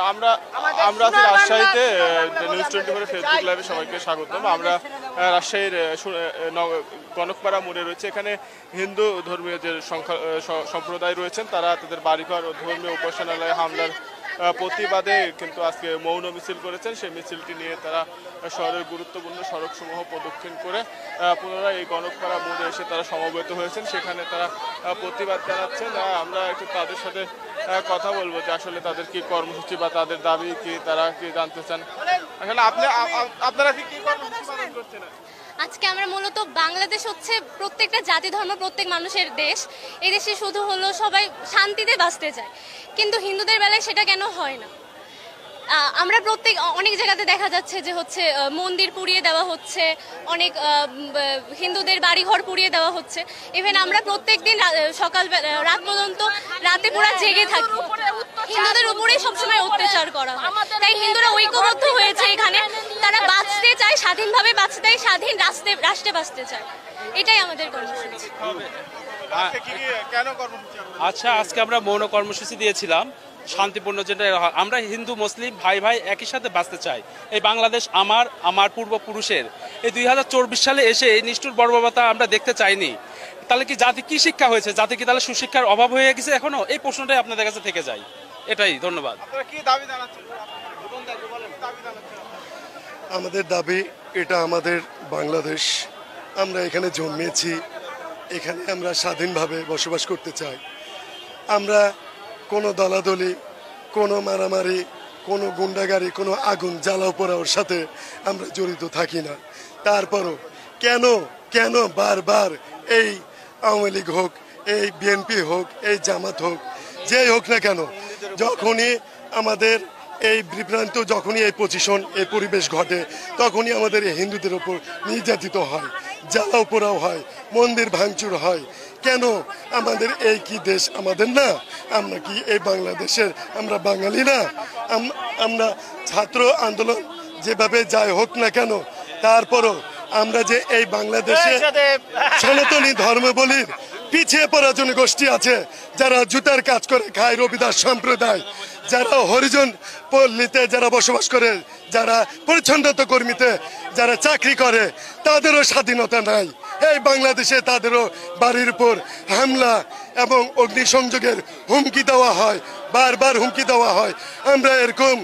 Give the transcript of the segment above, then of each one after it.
আমরা আমরা আছি রাজশাহীতে নিউজ 24 ফেসবুক লাইভে সবাইকে স্বাগতম। আমরা রাজশাহীর গণকপাড়া মোড়ে রয়েছে। এখানে হিন্দু ধর্মীয় যে সম্প্রদায় রয়েছেন তারা তাদের বাড়িঘর ও ধর্মীয় উপাসনালয়ে হামলার প্রতিবাদে কিন্তু আজকে মৌন মিছিল করেছেন। সেই মিছিলটি নিয়ে তারা শহরের গুরুত্বপূর্ণ সড়কসমূহ প্রদক্ষিণ করে পুনরায় এই গণকপাড়া মোড়ে এসে তারা সমবেত হয়েছেন। সেখানে তারা প্রতিবাদ জানাচ্ছেন। আমরা একটু তাদের সাথে কথা বলবো যে আসলে তাদের কি কর্মসূচি বা তাদের দাবি কি, তারা কি জানতে চান। আসলে আপনারা কি কর্মসূচি পালন করছেন? আজকে আমরা মূলত বাংলাদেশ হচ্ছে প্রত্যেকটা জাতি ধর্ম প্রত্যেক মানুষের দেশ। এই দেশে শুধু হলো সবাই শান্তিতে বাঁচতে চায়, কিন্তু হিন্দুদের বেলায় সেটা কেন হয় না? আমরা অনেক জায়গাতে দেখা যাচ্ছে যে হচ্ছে মন্দির পুড়িয়ে দেওয়া হচ্ছে, অনেক হিন্দুদের বাড়িঘর পুড়িয়ে দেওয়া হচ্ছে। ইভেন আমরা প্রত্যেকদিন সকাল রাত পর্যন্ত রাতে পুরো জেগে থাকি। হিন্দুদের উপরেই সবসময় অত্যাচার করা হয়। তাই হিন্দুরা ঐক্যবদ্ধ হয়েছে এখানে। তারা বাঁচতে চায়, স্বাধীনভাবে বাঁচতে চায়, স্বাধীন রাষ্ট্রে বাঁচতে চায়। এটাই আমাদের কর্মসূচি। আচ্ছা, আজকে আমরা মৌন কর্মসূচি দিয়েছিলাম শান্তিপূর্ণ, যেটা আমরা হিন্দু মুসলিম ভাই ভাই একই সাথে বাঁচতে চাই। এই বাংলাদেশ আমার পূর্বপুরুষের। এই 2024 সালে এসে এই নিষ্ঠুর বর্বরতা আমরা দেখতে চাইনি। তাহলে কি জাতি কি শিক্ষা হয়েছে? জাতি কি তাহলে সুশিক্ষার অভাব হয়ে গেছে এখনো? এই প্রশ্নটাই আপনাদের কাছে থেকে যায়। এটাই, ধন্যবাদ। আমাদের দাবি, এটা আমাদের বাংলাদেশ, আমরা এখানে জন্মেছি, এখানে আমরা স্বাধীনভাবে বসবাস করতে চাই। আমরা কোনো দলাদলি, কোনো মারামারি, কোনো গুন্ডাগারি, কোনো আগুন জ্বালাও পোড়াওর সাথে আমরা জড়িত থাকি না। তারপরও কেন বারবার এই আওয়ামী লীগ হোক, এই বিএনপি হোক, এই জামাত হোক, যেই হোক না কেন, যখনই আমাদের এই বিভ্রান্ত, যখনই এই পজিশন, এই পরিবেশ ঘটে, তখনই আমাদের এই হিন্দুদের ওপর নির্যাতিত হয়, জ্বালাও পোড়াও হয়, মন্দির ভাঙচুর হয়। কেন? আমাদের এই কি দেশ আমাদের না? আমরা কি এই বাংলাদেশের, আমরা বাঙালি না? আমরা ছাত্র আন্দোলন যেভাবে যাই হোক না কেন, তারপরও আমরা যে এই বাংলাদেশে সনাতনী ধর্মাবলীর পিছিয়ে পড়া জনগোষ্ঠী আছে, যারা জুতার কাজ করে খায়, রবিদাস সম্প্রদায়, যারা হরিজন পল্লীতে যারা বসবাস করে, যারা পরিচ্ছন্নতা কর্মীতে যারা চাকরি করে, তাদেরও স্বাধীনতা নাই। এই বাংলাদেশে তাদেরও বাড়ির উপর হামলা এবং অগ্নিসংযোগের হুমকি দেওয়া হয়, বারবার হুমকি দেওয়া হয়। আমরা এরকম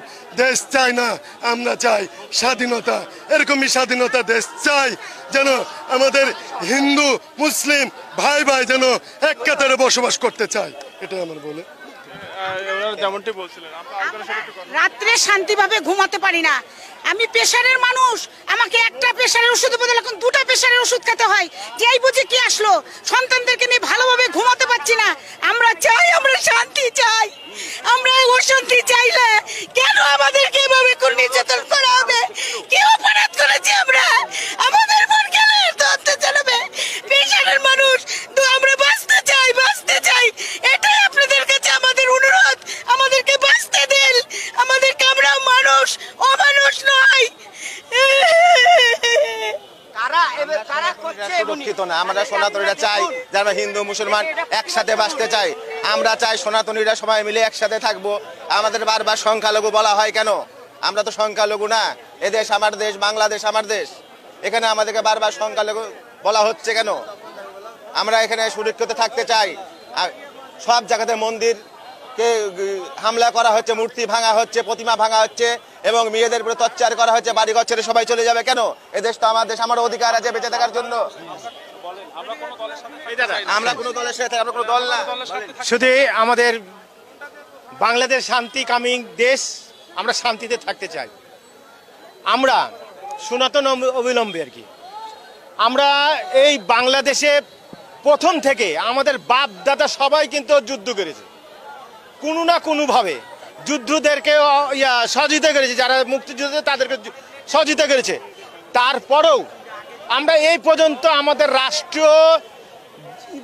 দেশ চাই না, আমরা চাই স্বাধীনতা। এরকমই স্বাধীনতা দেশ চাই, যেন আমাদের হিন্দু মুসলিম ভাই ভাই যেন এক কাতারে বসবাস করতে চায়। এটাই আমার বলে। যেমনটি বলছিলেন, রাত্রে শান্তিভাবে ঘুমাতে পারি না। আমি প্রেশারের মানুষ, আমাকে একটা প্রেশারের ওষুধ বদলে এখন 2টা প্রেশারের ওষুধ খেতে হয়। যেই বুঝে কি আসলো, সন্তানদেরকে নিয়ে ভালোভাবে ঘুমাতে পারছি না। আমরা চাই, আমরা শান্তি চাই। আমরা অশান্তি চাইলে কেন আমাদেরকে এভাবে নির্যাতন করা হবে? কি অপরাধ করেছি আমরা? আমাদের মন গেলে তো অত্যাচার হবে। প্রেশারের মানুষ তো আমরা বাঁচতে চাই, বাঁচতে চাই। এটাই আপনাদের কাছে আমাদের অনুরোধ। আমাদেরকে বাঁচতে দিন, আমাদেরকে, আমরা মানুষ, অমানুষ নয়। আমরা সনাতনীরা চাই যে আমরা হিন্দু মুসলমান একসাথে বাঁচতে চাই। আমরা চাই সনাতনীরা সবাই মিলে একসাথে থাকবো। আমাদের বারবার সংখ্যালঘু বলা হয় কেন? আমরা তো সংখ্যালঘু না। এদেশ আমার দেশ, বাংলাদেশ আমার দেশ। এখানে আমাদেরকে বারবার সংখ্যালঘু বলা হচ্ছে কেন? আমরা এখানে সুরক্ষিত থাকতে চাই। সব জায়গাতে মন্দিরকে হামলা করা হচ্ছে, মূর্তি ভাঙা হচ্ছে, প্রতিমা ভাঙা হচ্ছে এবং মেয়েদের উপরে অত্যাচার করা হচ্ছে। বাড়িঘর ছেড়ে সবাই চলে যাবে কেন? এদেশ তো আমার দেশ, আমার অধিকার আছে বেঁচে থাকার জন্য। আমরা কোনো দলের সাথে, আমরা কোনো দল না। শুধু আমাদের বাংলাদেশ শান্তিকামী দেশ, আমরা শান্তিতে থাকতে চাই। আমরা সনাতন অবিলম্বে আর কি, আমরা এই বাংলাদেশে প্রথম থেকে আমাদের বাপ দাদা সবাই কিন্তু যুদ্ধ করেছে, কোনো না কোনোভাবে যুদ্ধদেরকে সহযোগিতা করেছে, যারা মুক্তিযুদ্ধে তাদেরকে সহযোগিতা করেছে। তারপরেও আমরা এই পর্যন্ত আমাদের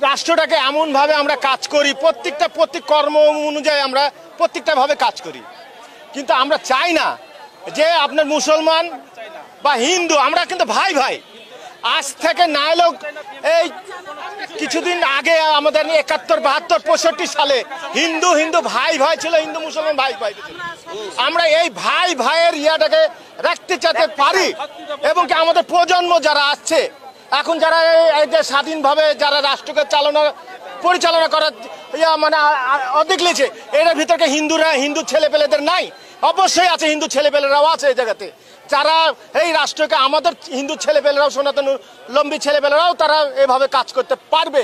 রাষ্ট্রটাকে এমনভাবে আমরা কাজ করি, প্রত্যেক কর্ম অনুযায়ী আমরা প্রত্যেকটাভাবে কাজ করি। কিন্তু আমরা চাই না যে আপনার মুসলমান বা হিন্দু, আমরা কিন্তু ভাই ভাই। আজ থেকে না এলেও এই কিছুদিন আগে আমাদের 71, 72, 65 সালে হিন্দু হিন্দু ভাই ভাই ছিল, হিন্দু মুসলমান ভাই ভাই ছিল। আমরা এই ভাই ভাইয়ের ইয়াটাকে রাখতে চাইতে পারি, এবং কি আমাদের প্রজন্ম যারা আসছে এখন, যারা এই যে স্বাধীনভাবে যারা রাষ্ট্রকে পরিচালনা করার মানে অধিক লিখছে, এর ভিতরে হিন্দু ছেলেপেলেদের নাই? অবশ্যই আছে, হিন্দু ছেলেপেলেরাও আছে এই জায়গাতে, যারা এই রাষ্ট্রকে, আমাদের হিন্দু ছেলেপেলেরাও, সনাতন লম্বী ছেলেপেলেরাও তারা এভাবে কাজ করতে পারবে।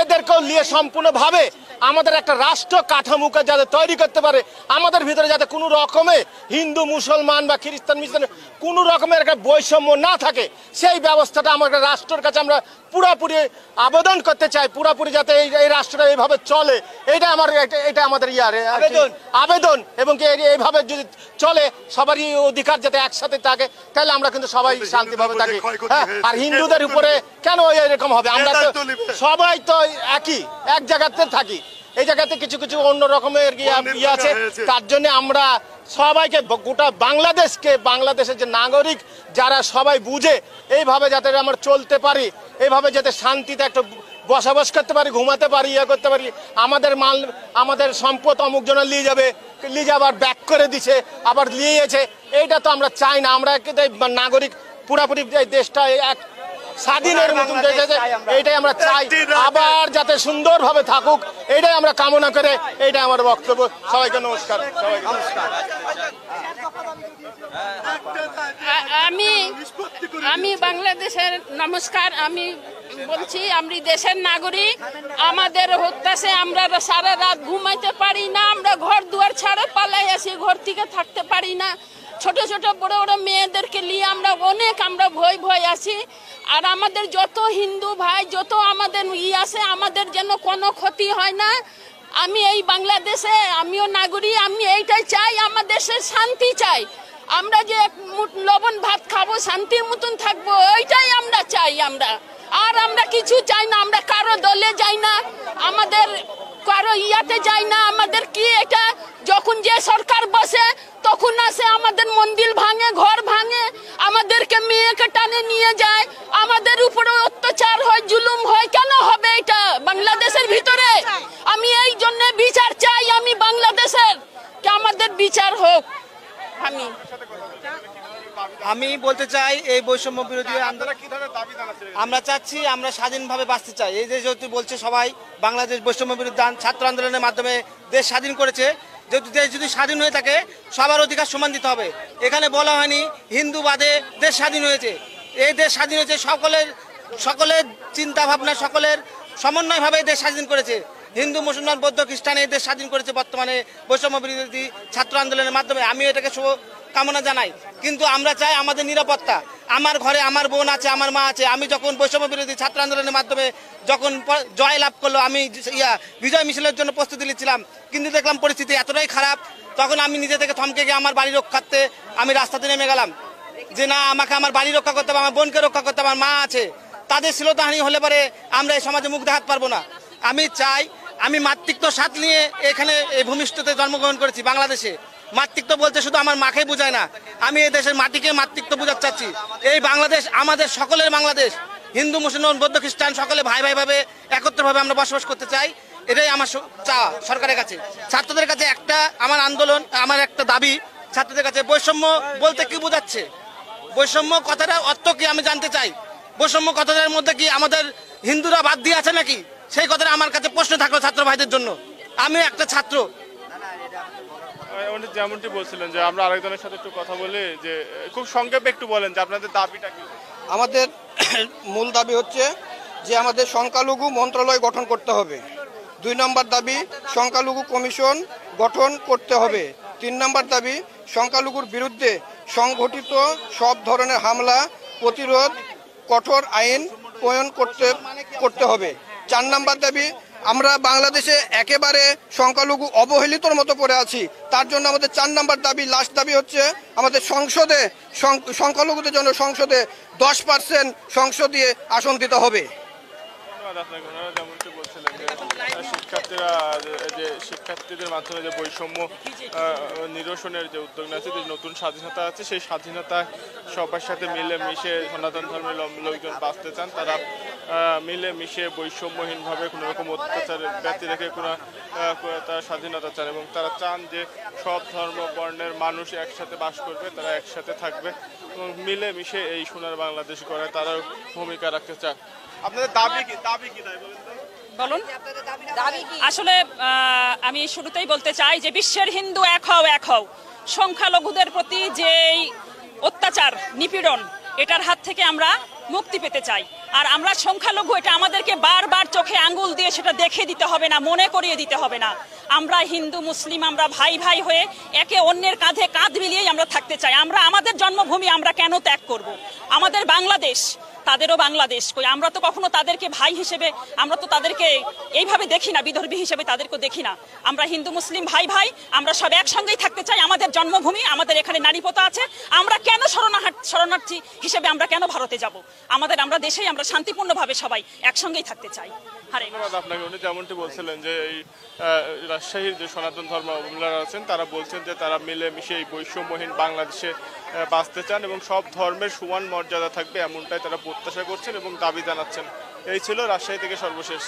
এদেরকেও নিয়ে সম্পূর্ণভাবে আমাদের একটা রাষ্ট্র কাঠামোকে যাতে তৈরি করতে পারে, আমাদের ভিতরে যাতে কোনো রকমে হিন্দু মুসলমান বা খ্রিস্টান মিশন কোনো রকমের একটা বৈষম্য না থাকে, সেই ব্যবস্থাটা আমাদের রাষ্ট্রের কাছে আমরা পুরোপুরি আবেদন করতে চাই, পুরোপুরি যাতে এই রাষ্ট্রটা এইভাবে চলে, এটা আমাদের আবেদন। এবং এইভাবে যদি চলে, সবারই অধিকার যাতে একসাথে থাকে, তাহলে আমরা কিন্তু সবাই শান্তিভাবে থাকি। আর হিন্দুদের উপরে কেন এরকম হবে? আমরা তো সবাই তো এক জায়গাতে থাকি, এই জায়গাতে কিছু কিছু অন্য রকমের ইয়ে আছে। তার জন্য আমরা সবাইকে, গোটা বাংলাদেশের যে নাগরিক যারা সবাই বুঝে, এইভাবে যাতে আমরা চলতে পারি, এইভাবে যাতে শান্তিতে একটা বসবাস করতে পারি, ঘুমাতে পারি, ইয়ে করতে পারি। আমাদের সম্পদ অমুক জন নিয়ে যাবে, আবার ব্যাক করে দিছে, আবার নিয়েছে, এইটা তো আমরা চাই না। আমরা নাগরিক পুরাপুরি এই দেশটা এক স্বাধীনের মতন দেশ আছে, এইটাই আমরা চাই, আবার যাতে সুন্দরভাবে থাকুক, এইটাই আমরা কামনা করে, এইটাই আমার বক্তব্য। সবাইকে নমস্কার। আমি বাংলাদেশের নমস্কার। আমি বলছি, আমি দেশের নাগরিক, আমাদের হত্যাসে আমরা সারা রাত ঘুমাইতে পারি না, আমরা ঘর দুয়ার ছাড়া পালাই আসি, ঘর থেকে থাকতে পারি না। ছোট ছোট বড় বড় মেয়েদেরকে নিয়ে আমরা ভয় আছি। আর আমাদের যত হিন্দু ভাই, যত আমাদের আছে, আমাদের যেন কোনো ক্ষতি হয় না। আমি এই বাংলাদেশে, আমিও নাগরিক, আমি এইটাই চাই, আমার দেশের শান্তি চাই। আমরা যে লবণ ভাত খাবো, শান্তির মতন থাকবো, ওইটাই আমরা চাই। আমরা কিছু চাই না, আমরা কারো দলে যাই না, আমাদের কারো ইয়াতে যাই না। আমাদের কি এটা, যখন যে সরকার বসে তখন আসে, আমাদের মন্দির ভাঙে, ঘর ভাঙে, আমাদেরকে মেয়েকে টানে নিয়ে যায়, আমাদের উপরে অত্যাচার হয়, জুলুম হয়। কেন হবে এটা বাংলাদেশের ভিতরে? আমি এই জন্য বিচার চাই, আমি বাংলাদেশের, কি আমাদের বিচার হোক। আমি বলতে চাই, এই বৈষম্য বিরোধী আমরা চাচ্ছি, আমরা স্বাধীনভাবে বাঁচতে চাই। এই যে যেহেতু বলছে সবাই বাংলাদেশ বৈষম্য বিরোধী ছাত্র আন্দোলনের মাধ্যমে দেশ স্বাধীন করেছে, যেহেতু দেশ যদি স্বাধীন হয়ে থাকে, সবার অধিকার সমান দিতে হবে। এখানে বলা হয়নি হিন্দু বাদে দেশ স্বাধীন হয়েছে। এই দেশ স্বাধীন হয়েছে সকলের চিন্তা ভাবনা, সকলের সমন্বয়ভাবে দেশ স্বাধীন করেছে। হিন্দু মুসলমান বৌদ্ধ খ্রিস্টান এই দেশ স্বাধীন করেছে বর্তমানে বৈষম্য বিরোধী ছাত্র আন্দোলনের মাধ্যমে। আমি এটাকে শুভ কামনা জানাই, কিন্তু আমরা চাই আমাদের নিরাপত্তা। আমার ঘরে আমার বোন আছে, আমার মা আছে। আমি যখন বৈষম্য বিরোধী ছাত্র আন্দোলনের মাধ্যমে যখন জয় লাভ করলো, আমি বিজয় মিছিলের জন্য প্রস্তুতি নিচ্ছিলাম, কিন্তু দেখলাম পরিস্থিতি এতটাই খারাপ, তখন আমি নিজে থেকে থমকে গিয়ে আমার বাড়ি রক্ষার্থে আমি রাস্তাতে নেমে গেলাম, যে না, আমাকে আমার বাড়ি রক্ষা করতে হবে, আমার বোনকে রক্ষা করতে হবে, আমার মা আছে, তাদের শ্লীলতাহানি হলে পরে আমরা এই সমাজে মুখ দেখাতে পারবো না। আমি চাই, আমি মাতৃত্ব স্বাদ নিয়ে এখানে এই ভূমিষ্ঠতে জন্মগ্রহণ করেছি বাংলাদেশে। মাতৃত্ব বলতে শুধু আমার মাকে বোঝায় না, আমি এই দেশের মাটিকে মাতৃত্ব বোঝাতে চাচ্ছি। এই বাংলাদেশ আমাদের সকলের বাংলাদেশ। হিন্দু মুসলমান বৌদ্ধ খ্রিস্টান সকলে ভাই ভাবে একত্রভাবে আমরা বসবাস করতে চাই। এটাই আমার চাওয়া সরকারের কাছে। ছাত্রদের কাছে একটা আমার আন্দোলন, আমার একটা দাবি ছাত্রদের কাছে, বৈষম্য বলতে কি বোঝাচ্ছে? বৈষম্য কথাটার অর্থ কি আমি জানতে চাই। বৈষম্য কথাটার মধ্যে কি আমাদের হিন্দুরা বাদ দিয়ে আছে নাকি? সেই কথাটা আমার কাছে প্রশ্ন থাকলো ছাত্র ভাইদের জন্য। আমি একটা ছাত্র। উনি যেমনটি বলছিলেন যে আমরা আরেকজনের সাথে একটু কথা বলি, যে খুব সংক্ষেপে একটু বলেন যে আপনাদের দাবিটা কি? আমাদের মূল দাবি হচ্ছে যে আমাদের সংখ্যালঘু মন্ত্রণালয় গঠন করতে হবে। 2 নম্বর দাবি, সংখ্যালঘু কমিশন গঠন করতে হবে। 3 নম্বর দাবি, সংখ্যালঘুর বিরুদ্ধে সংঘটিত সব ধরনের হামলা প্রতিরোধ কঠোর আইন প্রণয়ন করতে হবে। 4 নম্বর দাবি, আমরা বাংলাদেশে একেবারে সংখ্যালঘু অবহেলিতর মতো পড়ে আছি। তার জন্য আমাদের 4 নম্বর দাবি, লাস্ট দাবি হচ্ছে আমাদের সংসদে সংখ্যালঘুদের জন্য সংসদে 10% সংসদীয় আসন দিতে হবে। ধন্যবাদ আপনাকে। যেমনটি বলছিলেন শিক্ষার্থীদের মাধ্যমে যে বৈষম্য নিরসনের যে উদ্যোগ আছে, যে নতুন স্বাধীনতা আছে, সেই স্বাধীনতা সবার সাথে মিলে মিশে সনাতন ধর্মের লোকজন বাঁচতে চান। তারা মিলে মিশে বৈষম্যহীনভাবে কোনো রকম অত্যাচার ব্যতি রেখে তারা স্বাধীনতা চান এবং তারা চান যে সব ধর্ম বর্ণের মানুষ একসাথে বাস করবে, তারা একসাথে থাকবে এবং মিলে মিশে এই সোনার বাংলাদেশ গড়ে তারা ভূমিকা রাখতে চান। আপনাদের দাবি কি তাই বলেন তো? বলুন আসলে আমি শুরুতেই বলতে চাই যে বিশ্বের হিন্দু এক হও। সংখ্যালঘুদের প্রতি যে অত্যাচার নিপীড়ন এটার হাত থেকে আমরা মুক্তি পেতে চাই। আর আমরা সংখ্যালঘু, এটা আমাদেরকে বারবার চোখে আঙ্গুল দিয়ে সেটা দেখে দিতে হবে না, মনে করিয়ে দিতে হবে না। আমরা হিন্দু মুসলিম আমরা ভাই ভাই হয়ে একে অন্যের কাঁধে কাঁধ মিলিয়েই আমরা থাকতে চাই। আমরা আমাদের জন্মভূমি আমরা কেন ত্যাগ করব? আমাদের বাংলাদেশ, তাদেরও বাংলাদেশ। কই আমরা তো কখনো তাদেরকে ভাই হিসেবে, আমরা তো তাদেরকে এইভাবে দেখি না, বিধর্মী হিসেবে তাদেরকে দেখি না। আমরা হিন্দু মুসলিম ভাই ভাই, আমরা সব একসঙ্গেই থাকতে চাই। আমাদের জন্মভূমি, আমাদের এখানে নারীপোতা আছে। আমরা কেন শরণার্থী হিসেবে আমরা কেন ভারতে যাব? আমরা দেশেই আমরা শান্তিপূর্ণভাবে সবাই একসঙ্গেই থাকতে চাই। ধন্যবাদ আপনাকে। উনি যেমনটি বলছিলেন যে এই রাজশাহীর যে সনাতন ধর্মাবলম্বীরা আছেন তারা বলছেন যে তারা মিলে মিশে এই বৈষম্যহীন বাংলাদেশে বাঁচতে চান এবং সব ধর্মের সমান মর্যাদা থাকবে, এমনটাই তারা প্রত্যাশা করছেন এবং দাবি জানাচ্ছেন। এই ছিল রাজশাহী থেকে সর্বশেষ।